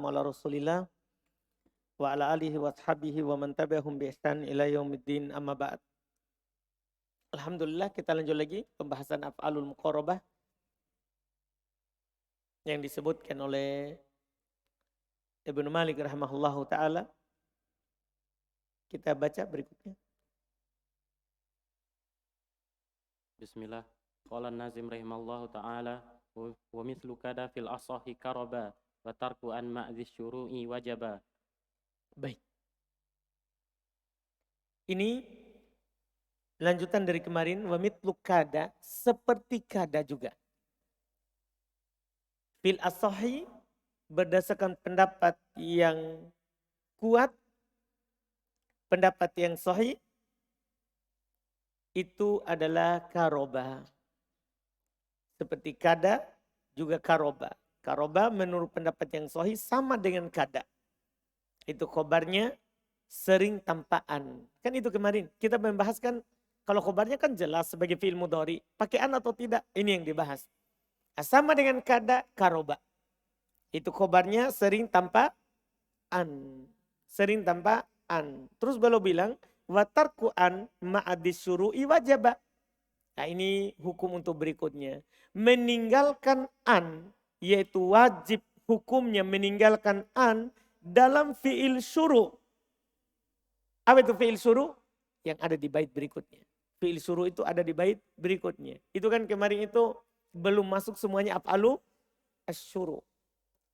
wassalamu ala Rasulillah wa ala alihi wa ashabihi wa man tabi'ahum bi ihsan ila yaumiddin amma ba'd. Alhamdulillah kita lanjut lagi pembahasan af'alul muqarabah yang disebutkan oleh Ibnu Malik rahimahullahu taala. Kita baca berikutnya. Bismillah. Qala Nazim rahimallahu ta'ala wa mithlu kada fil asahi karaba wa tarku an ma'dhis syuru'i wajaba. Baik. Ini lanjutan dari kemarin, wa mithlu kada, seperti kada juga. Fil asahi, berdasarkan pendapat yang kuat, pendapat yang sahih, itu adalah karoba. Seperti kada juga karoba. Karoba menurut pendapat yang sahih sama dengan kada. Itu khobarnya sering tampaan. Kan itu kemarin kita membahaskan kalau khobarnya kan jelas sebagai fi'il mudhari. Pakai an atau tidak, ini yang dibahas. Nah, sama dengan kada, karoba. Itu khobarnya sering tanpa an. Sering tanpa an. Terus beliau bilang, watarku an ma'adis syuru'i wajaba. Nah ini hukum untuk berikutnya. Meninggalkan an, yaitu wajib hukumnya meninggalkan an dalam fi'il syuru'. Apa itu fi'il syuru'? Yang ada di bait berikutnya. Fi'il syuru' itu ada di bait berikutnya. Itu kan kemarin itu belum masuk semuanya af'alu asyuru'.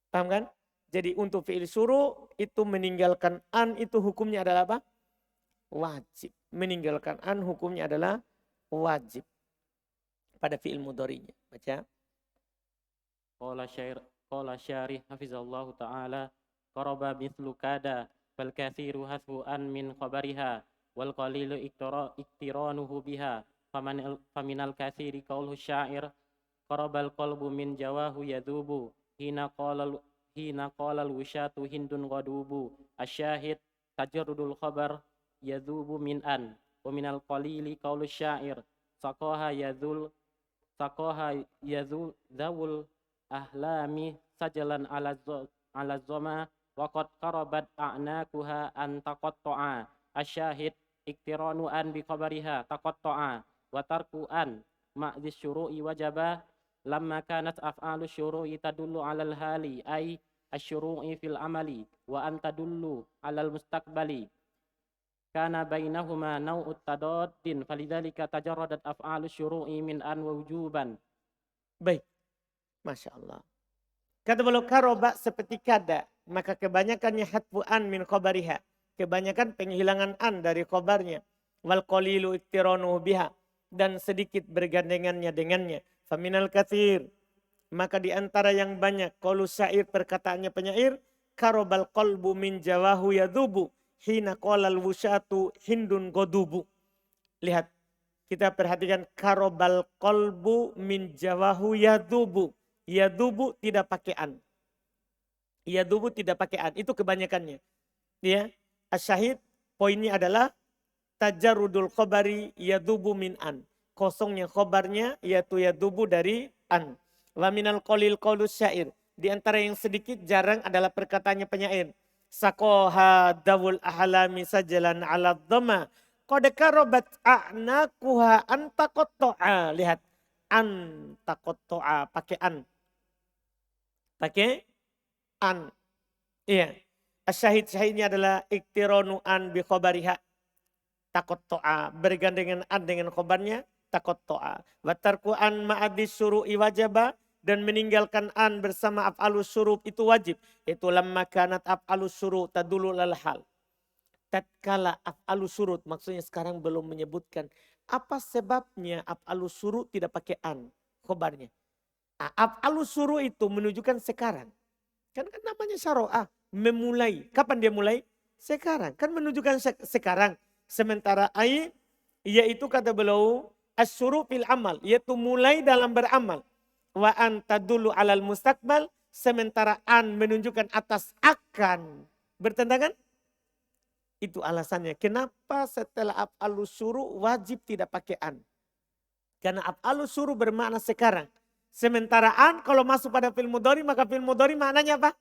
Paham kan? Jadi untuk fi'il syuru' itu meninggalkan an itu hukumnya adalah apa? Wajib. Meninggalkan an hukumnya adalah wajib. Pada fi'il mudhari'nya. Baca. Qala syarih hafizallahu ta'ala qaraba mithlu kada fal kathiru hasbu an min khabariha wal qalilu iktiranuhu biha faminal kathiri qaulhu syair qarabal qalbu min jawahu yadhubu hina qala al-wushatu hindun ghadubu asyahid tajarrudul khabar yadhubu min an wa minal qalili qaulhu syair saqaha zawul ahlami sajalan ala zoma waqad qarabat a'nakuha an taqatta'a asyahid iktiranu an bi khabariha taqatta'a wa tarku an ma'dhis syuru'i wajaba lamma kanat af'alu syuru'i tadullu 'alal hali ay asyuru'i fil amali wa an tadullu 'alal mustaqbali kana bainahuma naw'ut tadaddin falidzalika tajarradat af'alu syuru'i min an wa wujuban. Baik. Masya Allah. Kata beliau karoba seperti kada. Maka kebanyakannya hatfu an min khobariha. Kebanyakan penghilangan an dari khobarnya. Wal qalilu iktiranu biha. Dan sedikit bergandengannya dengannya. Faminal kathir. Maka di antara yang banyak. Qaulu syair perkataannya penyair. Karobal qalbu min jawahu yadhubu. Hina qalal wusyatu hindun godubu. Lihat. Kita perhatikan karobal qalbu min jawahu yadhubu. Yadhubu tidak pakai an. Yadhubu tidak pakai an. Itu kebanyakannya. Ya. Asyahid poinnya adalah tajarrudul khobari yadhubu min an. Kosongnya khobarnya yaitu yadhubu dari an. Wa minal qalil qaulus syair. Di antara yang sedikit jarang adalah perkataannya penyair. Sakoha dawul ahlami sajalan ala dhamma. Qad karobat a'nakuha antaqatta'a. Lihat. Antaqatta'a. Pakai an. Pakai an. Iya. Asyahid-syahidnya adalah iktironu an bi khobariha. Taqatta'a. Bergandengan an dengan khobarnya. Taqatta'a. Wa tarku an ma'adis syuru'i wajaba. Dan meninggalkan an bersama af'alus syuru' itu wajib. Itu lamma kanat af'alus syuru' tadulul al hal. Tatkala af'alus syuru' maksudnya sekarang belum menyebutkan. Apa sebabnya af'alus syuru' tidak pakai an khobarnya. Af'alus syuru' itu menunjukkan sekarang. Kan namanya syara'ah. Memulai. Kapan dia mulai? Sekarang. Kan menunjukkan sekarang. Sementara ai yaitu kata beliau asyuru' fil amal. Yaitu mulai dalam beramal. Wa anta dulu alal mustaqbal. Sementara an menunjukkan atas akan. Bertentangan? Itu alasannya. Kenapa setelah af'alus syuru' wajib tidak pakai an? Karena af'alus syuru' bermakna sekarang. Sementara an kalau masuk pada fi'il mudhari maka fi'il mudhari maknanya apa?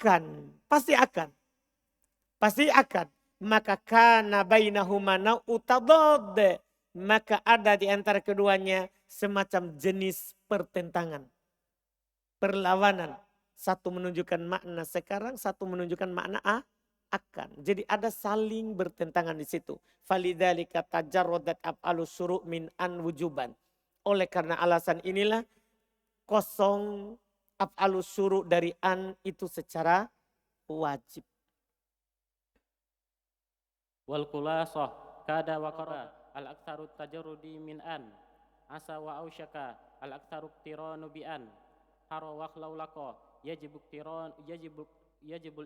akan, pasti akan. Pasti akan. Maka kana bainahuma nautadad. Maka ada di antara keduanya semacam jenis pertentangan. Perlawanan. Satu menunjukkan makna sekarang, satu menunjukkan makna akan. Jadi ada saling bertentangan di situ. Falidzalika tajarradat af'alus syuru' min an wujuban. Oleh karena alasan inilah kosong af'alus syuru' dari an itu secara wajib. Wal khulasah kada wa qara al aktsaru tajarrudi min an asa wa ausyaka al aktsaru iqtiranu bi an haro wa laulaka yajibul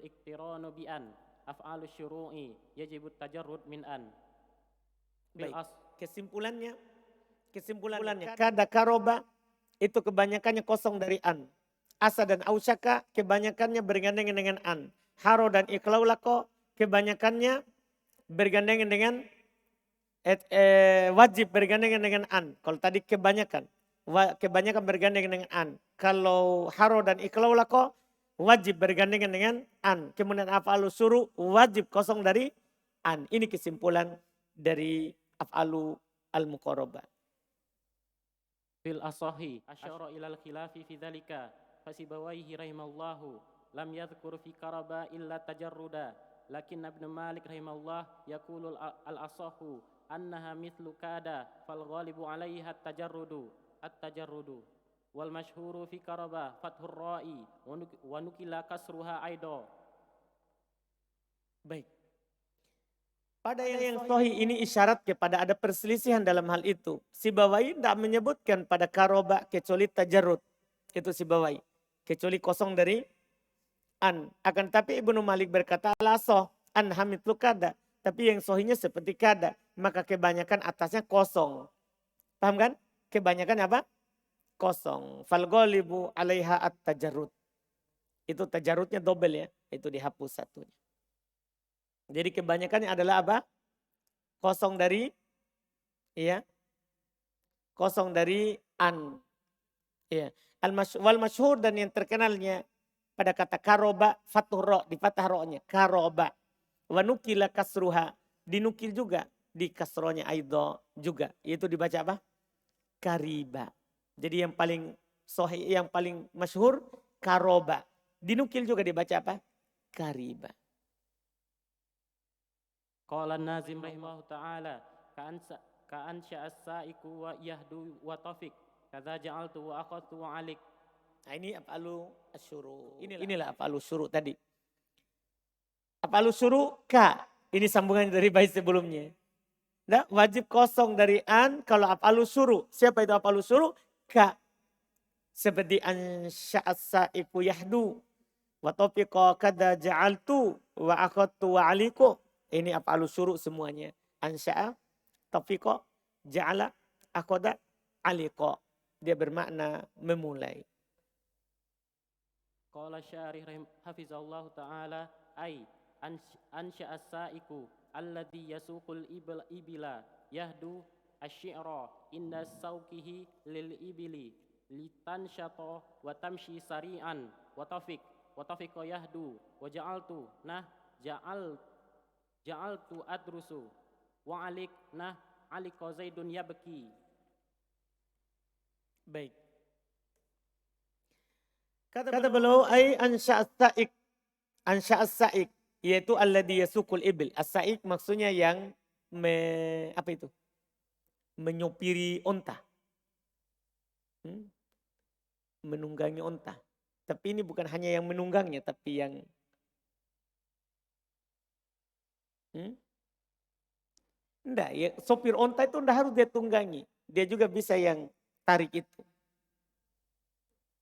iqtiranu bi an af'alus syuru'i yajibut tajarrud min an. Baik, kesimpulannya kada karoba itu kebanyakannya kosong dari an. Asa dan ausyaka kebanyakannya bergandengan dengan an. Haro dan iklaulako kebanyakannya bergandengan dengan wajib bergandengan dengan an. Kalau tadi kebanyakan bergandengan dengan an. Kalau haro dan iklaulako wajib bergandengan dengan an. Kemudian af'alu syuru wajib kosong dari an. Ini kesimpulan dari af'alu al-muqarabah. Fil asahi asyara ilal khilafi fi dzalika fasibawaihi rahimallahu lam yadhkur fi qaraba illa tajarruda lakin Ibnu Malik rahimahullah yaqulu al asahu annaha mithlu kada fal ghalibu 'alaiha at-tajarrudu wal masyhuru fi qaraba fathur ra'i wa nukila kasruha aido. Baik. Pada yang sahih ini isyarat kepada ada perselisihan dalam hal itu. Sibawai tidak menyebutkan pada karoba kecuali tajarrud. Itu Sibawai. Kecuali kosong dari an. Akan tapi Ibnu Malik berkata lasoh an hamidlu kada. Tapi yang sahihnya seperti kada. Maka kebanyakan atasnya kosong. Paham kan? Kebanyakan apa? Kosong. Fal ghalibu 'alaiha at-tajarrud. Itu tajarrudnya double ya. Itu dihapus satunya. Jadi kebanyakannya adalah apa? Kosong dari kosong dari an. Ya. Wal masyhur dan yang terkenalnya pada kata karoba fathur ro di fathah ro-nya karoba. Wa nukila kasruha dinukil juga di kasronya aido juga. Itu dibaca apa? Kariba. Jadi yang paling sahih yang paling masyhur karoba. Dinukil juga dibaca apa? Kariba. Qala Nazim rahimahullah ta'ala ka'an sya'as-sa'iku wa yahdu wa tafiq kadza ja'altu wa akhadtu wa alik. Nah ini af'alu asyuru. Inilah af'alu syuru tadi. Af'alu syuru ka. Ini sambungan dari bait sebelumnya. Nah, wajib kosong dari an kalau af'alu syuru. Siapa itu af'alu syuru? Ka. Seperti an sya'as-sa'iku yahdu wa tafiqa kadza ja'altu wa akhadtu wa aliku. Ini af'alu syuru semuanya. Ansya'a, tafiqa, ja'ala, akoda, aliqa. Dia bermakna memulai. Qala syarih hafizallahu ta'ala ay ansya'a sa'iku alladhi yasuqul ibila yahdu asy-syi'ra inda sauqihi lil ibili litansyata wa tamshi sari'an wa tafiqa yahdu wa ja'altu ja'altu adrusu wa alik alika zaidun yabki. Baik. Kata beliau ai ansya'as sa'ik yaitu alladhi yasukul ibil. As-sa'ik maksudnya yang menyopiri onta. Menunggangi onta. Tapi ini bukan hanya yang menunggangnya tapi yang enggak, ya, sopir onta itu enggak harus dia tunggangi. Dia juga bisa yang tarik itu.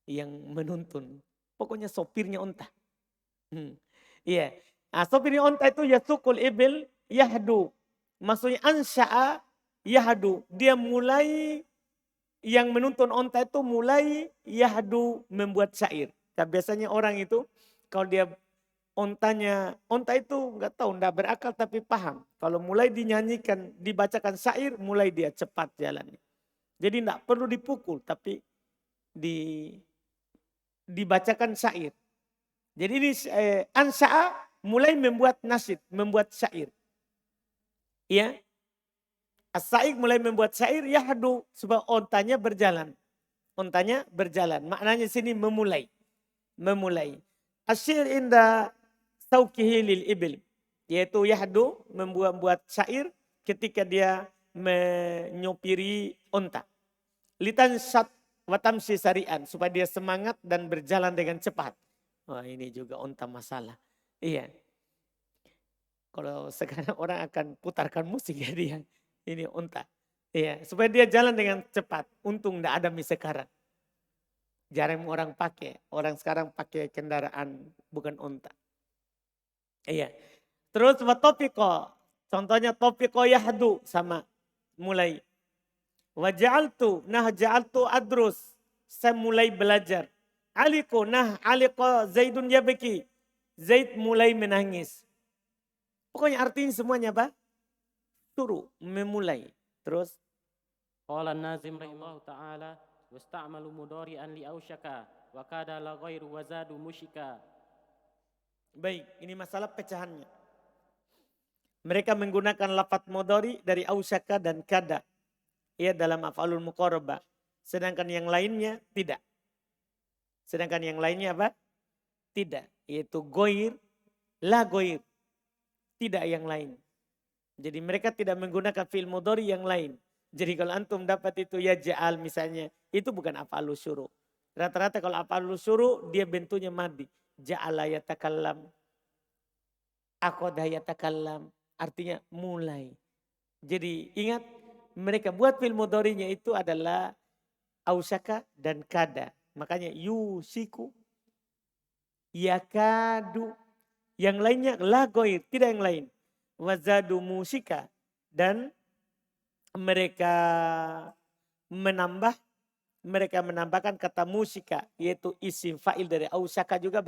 Yang menuntun. Pokoknya sopirnya onta. Iya. Nah, sopirnya onta itu yasukul ibil yahdu. Maksudnya ansya'a yahdu. Dia mulai yang menuntun onta itu mulai yahdu membuat syair. Nah, biasanya orang itu kalau dia onta itu nggak tahu, nggak berakal tapi paham. Kalau mulai dinyanyikan, dibacakan syair, mulai dia cepat jalannya. Jadi nggak perlu dipukul, tapi dibacakan syair. Jadi ini ansya'a mulai membuat nasyid, membuat syair. Ya. As-sa'ik mulai membuat syair yahdu supaya ontanya berjalan. Ontanya berjalan. Maknanya sini memulai. Memulai. Asyir inda saukihi lil ibil. Yaitu yahdu membuat syair ketika dia menyopiri onta. Litan syat watamsi sarian. Supaya dia semangat dan berjalan dengan cepat. Wah ini juga onta masalah. Iya. Kalau sekarang orang akan putarkan musik ya dia. Ini onta. Iya, supaya dia jalan dengan cepat. Untung tidak ada sekarang. Jarang orang pakai. Orang sekarang pakai kendaraan bukan onta. Iya. Terus topiko. Contohnya topiko yahdu sama mulai. Waja'altu ja'altu adrus. Saya mulai belajar. Aliko aliko Zaidun yabki. Zaid mulai menangis. Pokoknya artinya semuanya apa? Suruh memulai. Terus Qala an-Nazim rahimahullahu ta'ala wasta'malu mudhari'an li ausyaka wa kada la ghairu wazadu musyika. baik, ini masalah pecahannya. Mereka menggunakan lafaz mudhari dari ausyaka dan kada. Ya dalam af'alul muqarrabah. Sedangkan yang lainnya tidak. Sedangkan yang lainnya apa? Tidak. Yaitu goir, la goir. Tidak yang lain. Jadi mereka tidak menggunakan fi'il mudhari yang lain. Jadi kalau antum dapat itu ya ja'al misalnya, itu bukan af'alus syuru. Rata-rata kalau af'alus syuru dia bentuknya madi. Ja'ala yatakallam, aqada yatakallam, artinya mulai. Jadi ingat mereka buat fi'il mudharinya itu adalah ausyaka dan kada. Makanya yusiku, yakadu. Yang lainnya la goir, tidak yang lain. Wazadu musika. Dan mereka menambahkan kata musika. Yaitu isim fa'il dari ausyaka juga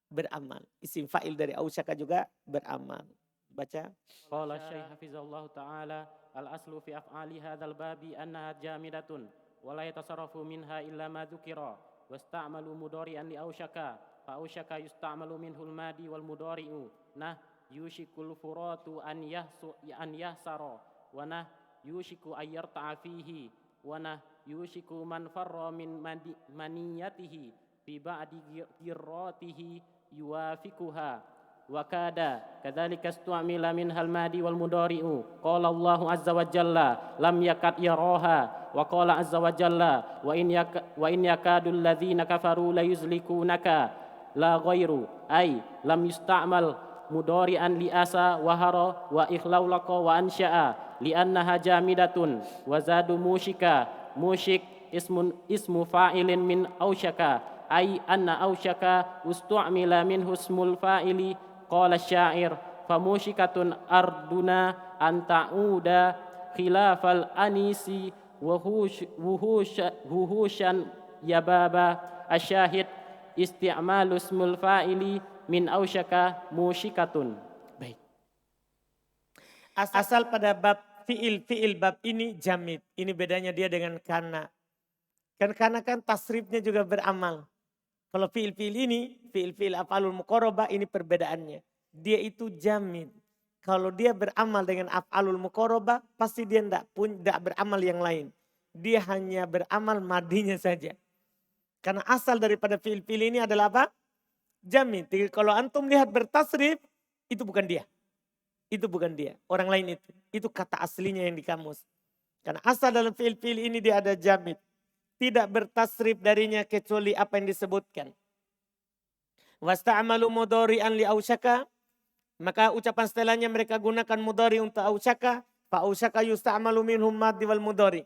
beramal. Isim fa'il dari ausyaka juga beramal. Baca. Qala Syekh hafizallahu ta'ala al-aslu fi af'ali hadzal babi annaha jamidatun wa la yatasarrafu minha illa ma dzukira wasta'malu mudhari'an li ausyaka fa ausyaka yusta'malu minhul madi wal mudhari'u yushikul furatu an yahsara wa yushiku ayyarta'a fihi wa yushiku man farra min maniyatihi bi ba'di girratihi yuwafikuha wa kada kadzalika istu'mila minhal madi wal mudhari'u qala Allahu azza wa jalla lam yakad yaraha wa qala azza wa jalla wa in yakadul ladzina kafaru la yuzlikunaka la ghairu ay lam yusta'mal mudhari'an li asa wa hara wa ikhlaulaqa wa ansha'a li annaha jamidatun wa zadu mushika mushik ismu fa'ilin min ausyaka ay anna ausyaka ustu'mila min husmul fa'ili qala syair famushikatun arduna an ta'uda khilafal anisi wuhushan yababa asyahid isti'malu ismul fa'ili min ausyaka mushikatun. Baik. Asal pada bab fi'il bab ini jamid. Ini bedanya dia dengan kana. Kan kana kan tasrifnya juga beramal. Kalau fi'il ini, fi'il af'alul muqarrabah ini perbedaannya. Dia itu jamid. Kalau dia beramal dengan af'alul muqarrabah, pasti dia tidak beramal yang lain. Dia hanya beramal madinya saja. Karena asal daripada fi'il ini adalah apa? Jamid. Jadi kalau antum lihat bertasrif, itu bukan dia. Itu bukan dia. Orang lain itu. Itu kata aslinya yang di kamus. Karena asal dalam fi'il ini dia ada jamid. Tidak bertasrif darinya kecuali apa yang disebutkan. Wasta'amalu mudhari'an li ausyaka. Maka ucapan setelahnya mereka gunakan mudhari untuk ausyaka. Fa ausyaka yusta'amalu minhum maddi wal mudhari.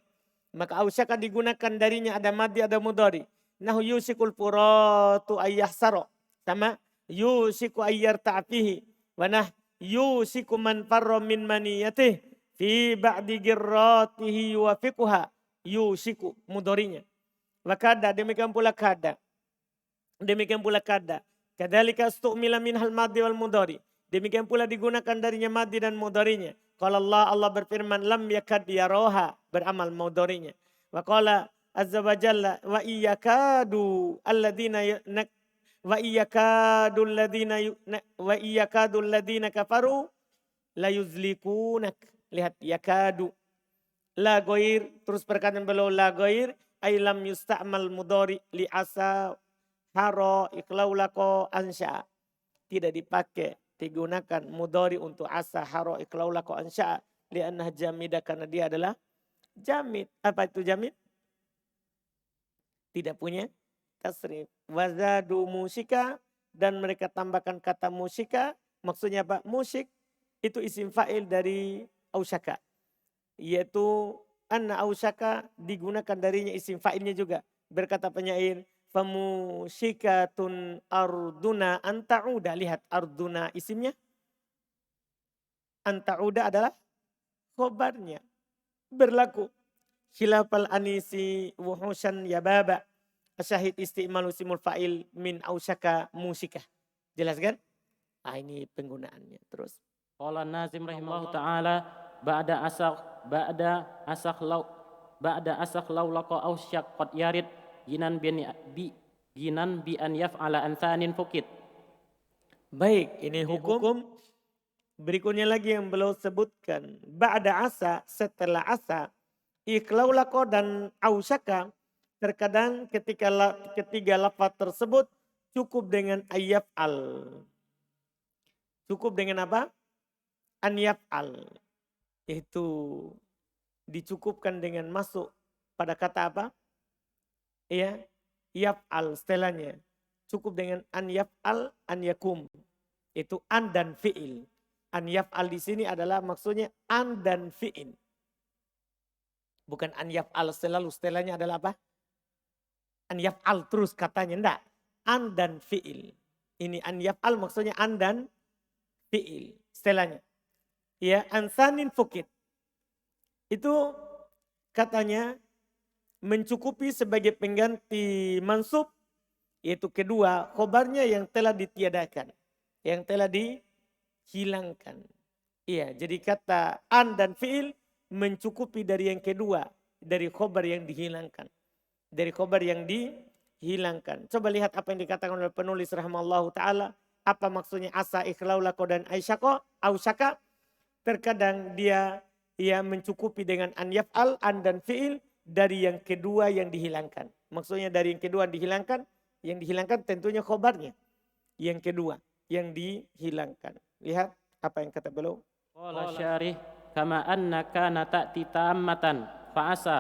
Maka ausyaka digunakan darinya ada maddi ada mudhari. Nahu yusikul furatu ayyahsaro. Sama yusiku ayyarta'a fihi. Wa yusiku man farra min maniyatih. Fi ba'di girratihi yuwafiquha. Yusiku mudharinya. Wa kada demikian pula kada. Demikian pula kada. Kadzalika stu'mila minhal maddi wal mudhari. Demikian pula digunakan darinya maddi dan mudharinya. Qala Allah berfirman lam yakad yaroha beramal mudharinya. Wa qala azza wa jalla wa iyyakadu alladzina wa iyakadul ladzina kafaru la yuzlikunak. Lihat yakadu. La ghair, terus perkataan beliau la ghair ay lam yusta'mal mudhari li asa haro iklaulako ansya. Tidak dipakai, digunakan mudhari untuk asa haro iklaulako ansya. Li'annah jamidah, karena dia adalah jamid. Apa itu jamid? Tidak punya tasrif. Wazadu musika, dan mereka tambahkan kata musika. Maksudnya apa? Musik itu isim fa'il dari ausyaka. Yaitu anna ausyaka digunakan darinya isim fa'ilnya juga. Berkata penyair, famusyikatun arduna anta'uda. Lihat arduna isimnya. Anta'uda adalah khobarnya. Berlaku. Khilafal anisi wuhushan yababa. Asyahid isti'malu simul fa'il min ausyaka musikah. Jelas kan? Ini penggunaannya. Terus. Qala Nazim rahimahullah ta'ala ba'da asakh laqa ausyak qad yarid ginan bi an yaf'ala anthanin fukit. Baik, ini hukum berikutnya lagi yang beliau sebutkan. Ba'da asa, setelah asa, iklaulako dan ausyaka, terkadang ketiga lafaz tersebut cukup dengan ayyaf'al. Cukup dengan apa? An yaf'al. Itu dicukupkan dengan masuk pada kata apa? Ya, yaf'al setelahnya. Cukup dengan an yaf'al, an yakum. Itu an dan fi'il. An yaf'al di sini adalah maksudnya an dan fi'il. Bukan an yaf'al selalu, setelahnya adalah apa? An yaf'al terus katanya, enggak. An dan fi'il. Ini an yaf'al maksudnya an dan fi'il. Setelahnya. Ya, ansanin fukit. Itu katanya mencukupi sebagai pengganti mansub, yaitu kedua khobarnya yang telah ditiadakan, yang telah dihilangkan. Iya, jadi kata an dan fi'il mencukupi dari yang kedua, dari khobar yang dihilangkan. Dari khobar yang dihilangkan. Coba lihat apa yang dikatakan oleh penulis rahimallahu ta'ala. Apa maksudnya asa ikhlaulako dan aisyako, ausyaka. Terkadang dia mencukupi dengan an yaf'al, an dan fi'il dari yang kedua yang dihilangkan. Maksudnya dari yang kedua yang dihilangkan tentunya khobarnya. Yang kedua yang dihilangkan. Lihat apa yang kata beliau. Qala syarih kama annaka ta'ti tammatan fa'asa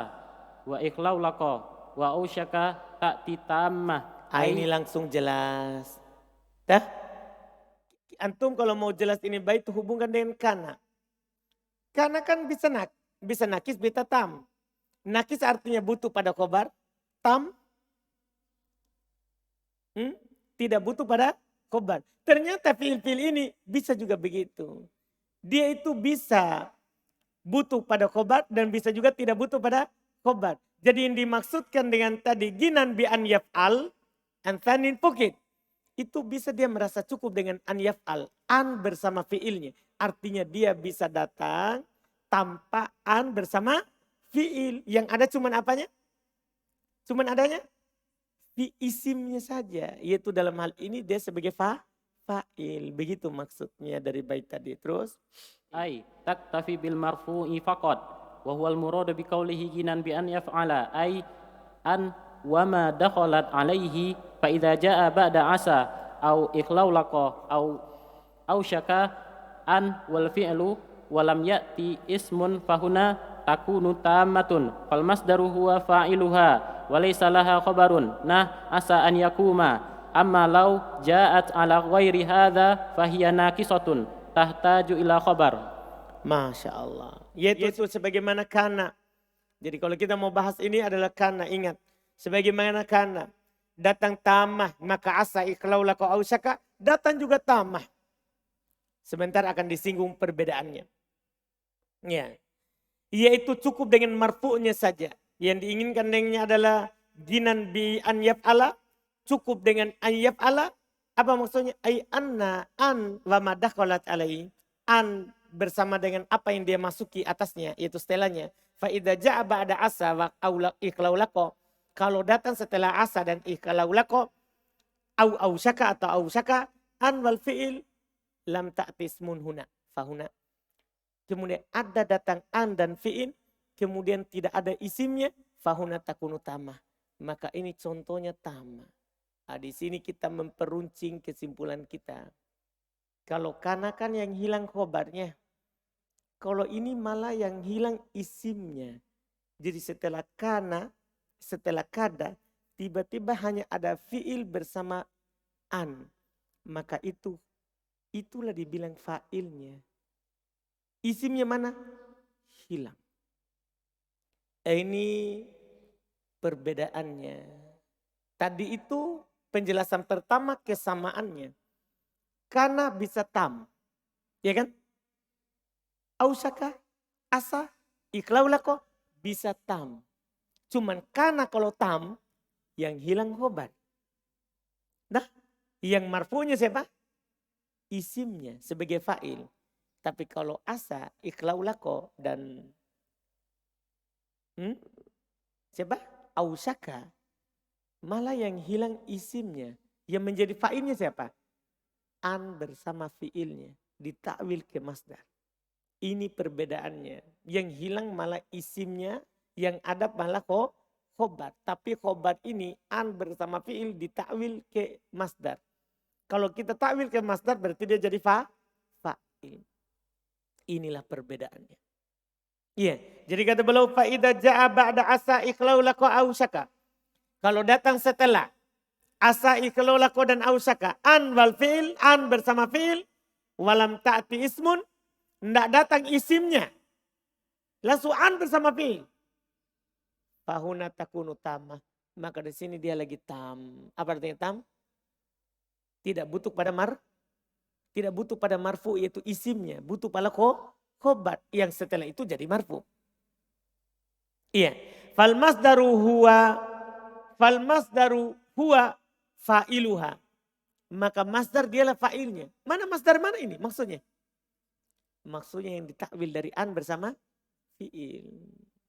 wa ikhlaulaka wa ausyaka ta'ti tammah. Ini langsung jelas. Dah? Antum kalau mau jelas ini bait hubungkan dengan kana. Kana kan bisa nakis, bisa tam. Nakis artinya butuh pada khobar. Tam tidak butuh pada khobar. Ternyata fiil-fiil ini bisa juga begitu. Dia itu bisa butuh pada khobar dan bisa juga tidak butuh pada khobar. Jadi yang dimaksudkan dengan tadi ginan bi an yaf'al anthanin fukit. Itu bisa dia merasa cukup dengan an yaf'al. An bersama fiilnya. Artinya dia bisa datang tanpa an bersama fiil. Yang ada cuman apanya? Cuman adanya fi isimnya saja. Yaitu dalam hal ini dia sebagai fa'il. Begitu maksudnya dari bait tadi. Terus. Ay taktafi bil marfu'i faqat. Wa huwal muradu bi qawlihi ginan bi an yaf'ala. Ay an wa ma dakhalat alaihi fa idza jaa ba'da asa au ikhlaulaqa au syaka an wal fi'lu wa lam ya'ti ismun fahuna takunu tammatun fal masdaru huwa fa'iluha wa laysa laha khabarun nah asa an yakuma amma law ja'at ala ghairi hadza fahiya naqisatun tahtaju ila khabar. Masya Allah. Yaitu sebagaimana kana. Jadi kalau kita mau bahas ini adalah kana, ingat. Sebagaimana kana datang tamah, maka asa ikhlaulaka ausyaka datang juga tamah. Sebentar akan disinggung perbedaannya. Ya. Yaitu cukup dengan marfu'nya saja. Yang diinginkan dengannya adalah ginan bi an yaf'ala, cukup dengan an yaf'ala. Apa maksudnya? Ay anna an wa ma dakhalat alaihi. An bersama dengan apa yang dia masuki atasnya, yaitu setelahnya. Fa idza ja'a ba'da asa wa ikhlaulaka. Kalau datang setelah asa dan ikhlaulako, au syaka atau au syaka an wal fi'il lam ta'ti ismun huna fahuna. Kemudian ada datang an dan fi'il, kemudian tidak ada isimnya, fahuna takunu tamah. Maka ini contohnya tamah. Nah, di sini kita memperuncing kesimpulan kita. Kalau kana kan yang hilang khobarnya. Kalau ini malah yang hilang isimnya. Jadi setelah kana, setelah kada, tiba-tiba hanya ada fi'il bersama an. Maka itulah dibilang fa'ilnya. Isimnya mana? Hilang. Ini perbedaannya. Tadi itu penjelasan pertama kesamaannya. Kana bisa tam. Ya kan? Ausaka, asa, iklaulako bisa tam. Cuman kana kalau tam yang hilang khobar. Nah, yang marfu'nya siapa? Isimnya sebagai fa'il. Tapi kalau asa, iklaulako dan siapa? Ausaka. Malah yang hilang isimnya. Yang menjadi fa'ilnya siapa? An bersama fi'ilnya. Ditakwil ke masdar. Ini perbedaannya. Yang hilang malah isimnya. Yang ada malah khobar. Tapi khobar ini an bersama fi'il ditakwil ke masdar. Kalau kita takwil ke masdar berarti dia jadi fa'il. Inilah perbedaannya. Iya. Jadi kata beliau fa'idha ja'a ba'da asa iklaulako ausyaka. Kalau datang setelah asa iklaulako dan ausyaka. An wal fi'il. An bersama fi'il. Walam ta'ti ismun. Tidak datang isimnya. Langsung an bersama fi'il. Fahuna takunu tamah. Maka di sini dia lagi tam. Apa artinya tam? Tidak butuh pada tidak butuh pada marfu yaitu isimnya. Butuh pada khobar. Yang setelah itu jadi marfu. Iya. Fal masdaru huwa fa'iluha. Maka masdar dialah fa'ilnya. Mana masdar mana ini maksudnya? Maksudnya yang ditakwil dari an bersama fi'il.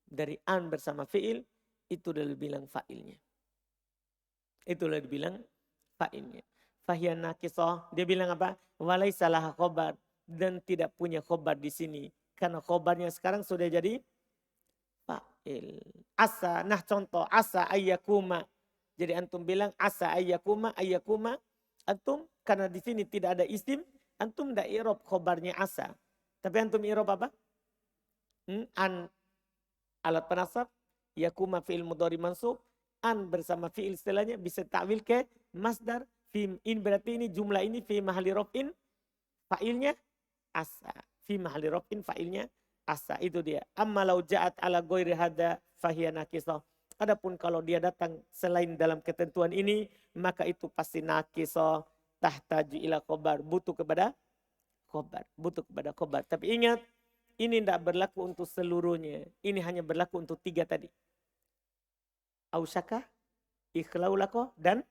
Dari an bersama fi'il itu udah dibilang fa'ilnya. Itu udah dibilang fa'ilnya. Fahiyan nakisah. Dia bilang apa? Walaysa laha khobar. Dan tidak punya khobar di sini. Karena khobarnya sekarang sudah jadi fa'il. Asa. Nah contoh. Asa ayyakuma. Jadi antum bilang asa ayyakuma. Antum karena di sini tidak ada isim. Antum tidak i'rab khobarnya asa. Tapi antum i'rab apa? An alat penasab. Yakuma fi'il mudhari mansub. An bersama fi'il setelahnya bisa ta'wil ke masdar. In berarti ini jumlah ini fi mahali raf'in fa'ilnya asa. Fi mahali raf'in fa'ilnya asa. Itu dia. Amma lau ja'at ala ghairi hada fahiya nakisah. Adapun kalau dia datang selain dalam ketentuan ini, maka itu pasti nakisah. Tahtaju ila khobar. Butuh kepada khobar. Butuh kepada khobar. Tapi ingat, ini tidak berlaku untuk seluruhnya. Ini hanya berlaku untuk 3 tadi. Ausyaka, ikhlaulako, dan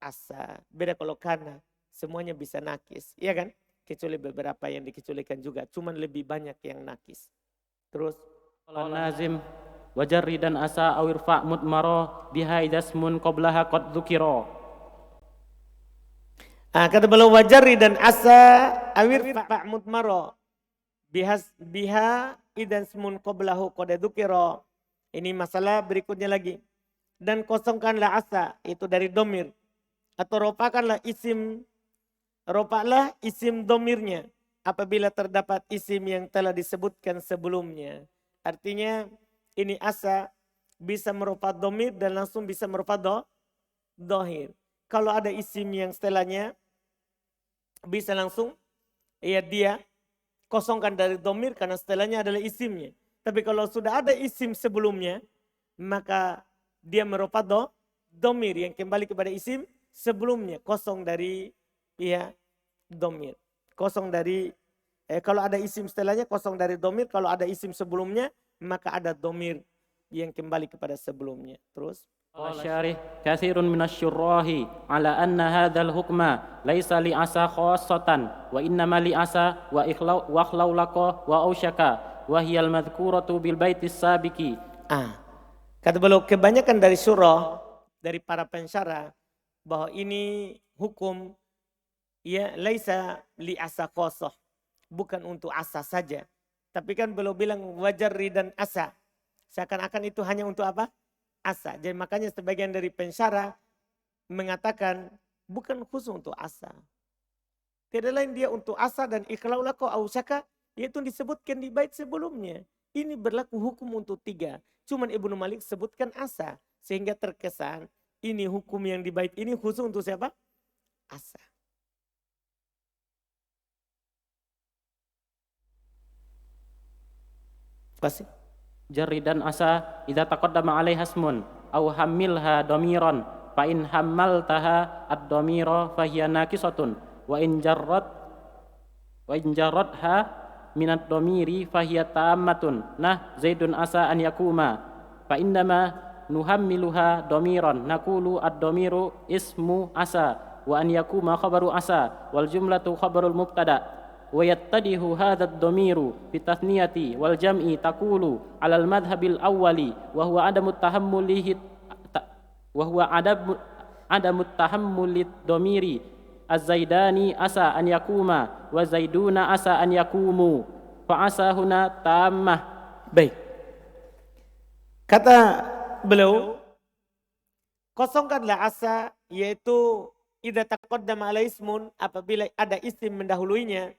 asa. Beda kalau kana. Semuanya bisa nakis. Iya kan? Kecuali beberapa yang dikecualikan juga. Cuman lebih banyak yang nakis. Terus. Qala nazim wajarri dan asa awir fa' mutmaro biha idasmun qoblaha qad dzukira. Kata beliau wajarri dan asa awir fa' mutmaro biha idasmun qoblahu qad dzukira. Ini masalah berikutnya lagi. Dan kosongkanlah asa. Itu dari domir. Atau ropakanlah isim domirnya apabila terdapat isim yang telah disebutkan sebelumnya. Artinya ini asa bisa merupakan domir dan langsung bisa merupakan dohir. Kalau ada isim yang setelahnya bisa langsung ya dia kosongkan dari domir karena setelahnya adalah isimnya. Tapi kalau sudah ada isim sebelumnya maka dia merupakan domir yang kembali kepada isim sebelumnya, kosong dari domir. Kosong dari, kalau ada isim setelahnya kosong dari domir, kalau ada isim sebelumnya maka ada domir yang kembali kepada sebelumnya. Terus. Syarih katsirun minasyurrahi ala anna hadzal hukma laisa li asa khassatan wa innama li asa wa ikhlaulaka wa ausyaka wa hiyal madhkuratu bil baitis sabiqi. Kata beliau kebanyakan dari surah dari para pensyarah bahwa ini hukum ya laisa li asa khosoh, bukan untuk asa saja. Tapi kan belum bilang wajar dan asa. Seakan-akan itu hanya untuk apa? Asa. Jadi makanya sebagian dari pensyarah mengatakan bukan khusus untuk asa. Tidak lain dia untuk asa dan ikhlaulah kau ausaka, yaitu disebutkan di bait sebelumnya. Ini berlaku hukum untuk 3. Cuman Ibnu Malik sebutkan asa. Sehingga terkesan ini hukum yang di bait ini khusus untuk siapa? Asa. Pasti. Jarridan asa idza taqaddama 'alaiha ismun aw hammilha dhamiran fa in hammaltaha ad-dhamira fa hiya naqisatun wa in jarradha min ad-dhamiri fa hiya tammatun. Nah, Zaidun asa an yakuma fa innama nuhammiluha dhamiran naqulu ad-dhamiru ismu asa wa an yakuma khabaru asa wal jumlatu khabarul mubtada. ويتجه هذا الضمير بالتثنية والجمع تقول على المذهب الأول وهو عدم التحمل الضمير الزيداني عسى أن يقوما وزيدون عسى أن يقوموا فعسى هنا تامة. Baik. Kata beliau, kosongkanlah asa, yaitu idza taqaddama alai ismun, apabila ada isim mendahuluinya,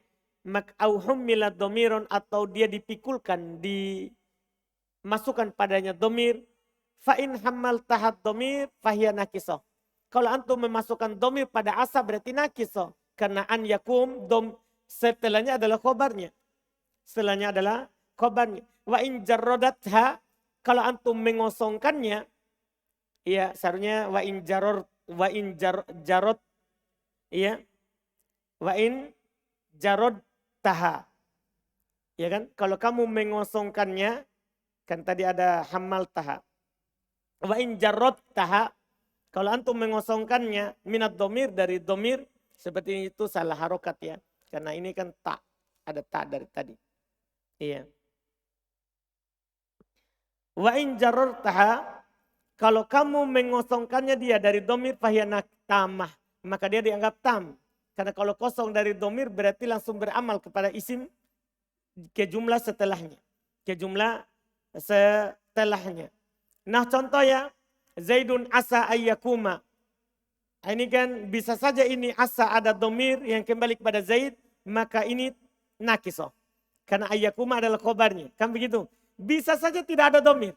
au hummila dhamiron, atau dia dipikulkan, dimasukkan padanya dhamir, fa in hammal tahat dhamir fahiya nakisah. Kalau antum memasukkan dhamir pada asa berarti nakisah, karena an yakum setelahnya adalah khobarnya. Setelahnya adalah khobarnya. Wa in jarradatha, kalau antum mengosongkannya, ya seharusnya wa in jarod, ya wa in jarod taha, ya kan? Kalau kamu mengosongkannya, kan tadi ada hamal taha. Wa in jarod taha, kalau antum mengosongkannya minat domir, dari domir, seperti itu salah harokat ya, karena ini kan tak, ada tak dari tadi. Iya. Wa in jarod taha, kalau kamu mengosongkannya dia dari domir fahiyanak tamah, maka dia dianggap tam. Karena kalau kosong dari domir berarti langsung beramal kepada isim ke jumlah setelahnya. Ke jumlah setelahnya. Nah contohnya, Zaidun asa ayyakuma. Ini kan bisa saja ini asa ada domir yang kembali kepada Zaid, maka ini nakisoh. Karena ayyakuma adalah khobarnya. Kan begitu? Bisa saja tidak ada domir.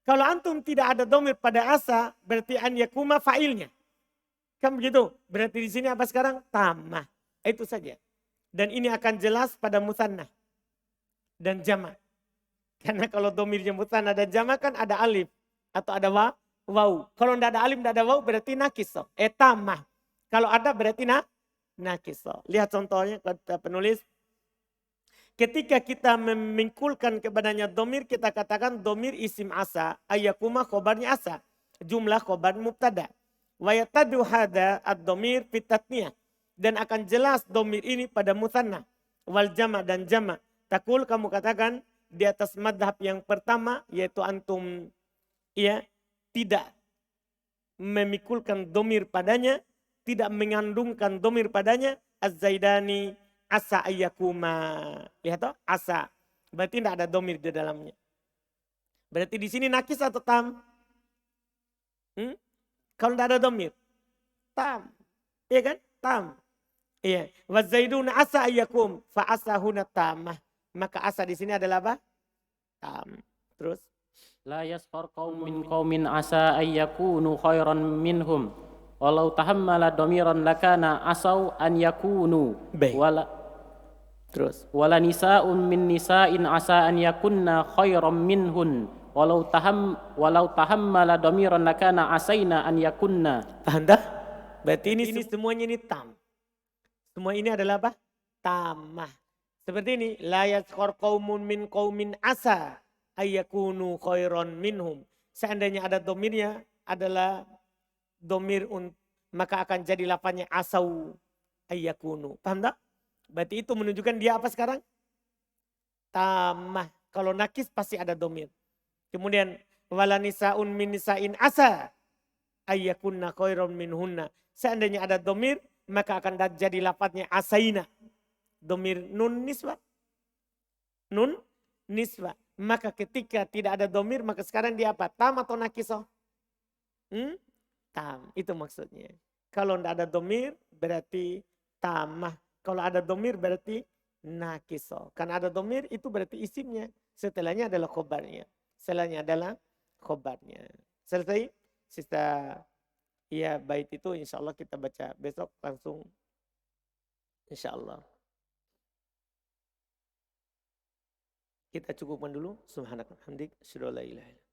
Kalau antum tidak ada domir pada asa, berarti an yakuma fa'ilnya. Kan begitu? Berarti di sini apa sekarang? Tamah. Itu saja. Dan ini akan jelas pada musanna dan jama'. Karena kalau domirnya musanna dan jama' kan ada alif atau ada waw. Kalau tidak ada alif, tidak ada waw, berarti nakisoh. Tamah. Kalau ada berarti nakisoh. Lihat contohnya kata penulis. Ketika kita memingkulkan kepadanya domir, kita katakan domir isim asa. Ayyakuma khobarnya asa. Jumlah khobar mubtada. Wa yatadu hada ad-domir fitatniyah. Dan akan jelas domir ini pada musanna. Wal jama' dan jama'. Takul, kamu katakan di atas madhab yang pertama, yaitu antum ya tidak memikulkan domir padanya, tidak mengandungkan domir padanya. Az-Zaidani asa ayyakuma. Lihat toh, asa. Berarti tidak ada domir di dalamnya. Berarti di sini nakis atau tam? Kalau tidak ada domir, tam. Iya kan? Tam. Iya. Wa Zaidun asa ayyakum fa asahuna tamah. Maka asa di sini adalah apa? Tam. Terus La yaskhar qaumin qaumin asa ayyakunu khairan minhum walau tahammala dhamiran lakana asau an yakunu. Terus wala nisa'un min nisa'in asa an yakunna khairan minhun walau tahammala dhamiran lakana asaina an yakunna. Paham dah? Berarti ini semuanya ini tam. Semua ini adalah apa? Tamah. Seperti ini, la yaskhar qaumun min qaumin asa ayyakunu khairan minhum. Seandainya ada domirnya adalah domir, maka akan jadi lafaznya asau ayyakunu. Paham tak? Berarti itu menunjukkan dia apa sekarang? Tamah. Kalau nakis pasti ada domir. Kemudian wala nisaun min nisain asa ayyakunna khairan minhunna. Seandainya ada domir, maka akan jadi lafadznya asaina. Domir nun nisbah. Nun nisbah. Maka ketika tidak ada domir, maka sekarang dia apa? Tam atau nakisoh? Tam, itu maksudnya. Kalau tidak ada domir, berarti tamah. Kalau ada domir, berarti nakisoh. Karena ada domir, itu berarti isimnya. Setelahnya adalah khobarnya. Setelahnya adalah khobarnya. Selesai? Sista, ya bait itu insya Allah kita baca besok langsung. Insya Allah. Kita cukupkan dulu. Subhanallah. Hamdik. Asyhadu an la ilaha illallah.